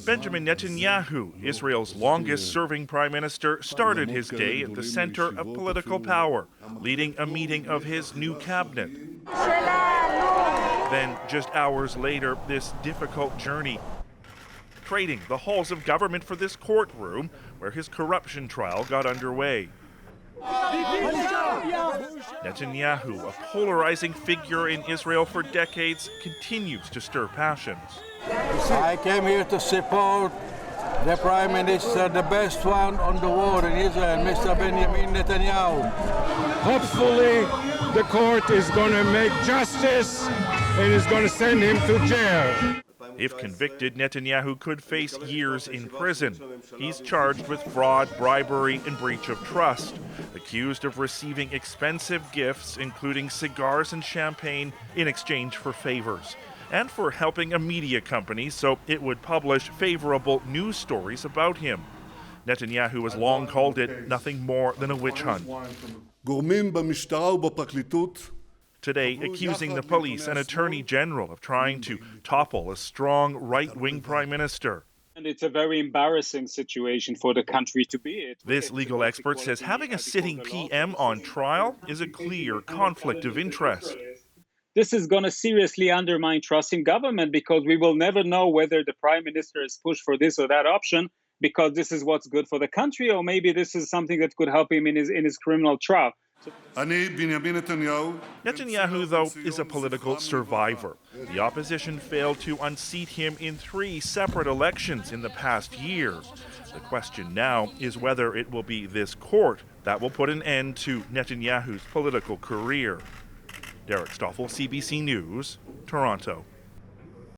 Benjamin Netanyahu, Israel's longest-serving prime minister, started his day at the center of political power, leading a meeting of his new cabinet. Then, just hours later, this difficult journey, trading the halls of government for this courtroom where his corruption trial got underway. Netanyahu, a polarizing figure in Israel for decades, continues to stir passions. I came here to support the Prime Minister, the best one on the war in Israel, Mr. Benjamin Netanyahu. Hopefully, the court is going to make justice and is going to send him to jail. If convicted, Netanyahu could face years in prison. He's charged with fraud, bribery, and breach of trust, accused of receiving expensive gifts, including cigars and champagne, in exchange for favors, and for helping a media company so it would publish favorable news stories about him. Netanyahu has long called it nothing more than a witch hunt. Today, accusing the police and attorney general of trying to topple a strong right-wing prime minister. And it's a very embarrassing situation for the country to be in. This legal expert says having a sitting PM on trial is a clear conflict of interest. This is going to seriously undermine trust in government because we will never know whether the prime minister has pushed for this or that option because this is what's good for the country, or maybe this is something that could help him in his criminal trial. Netanyahu, though, is a political survivor. The opposition failed to unseat him in 3 separate elections in the past year. The question now is whether it will be this court that will put an end to Netanyahu's political career. Derek Stoffel, CBC News, Toronto.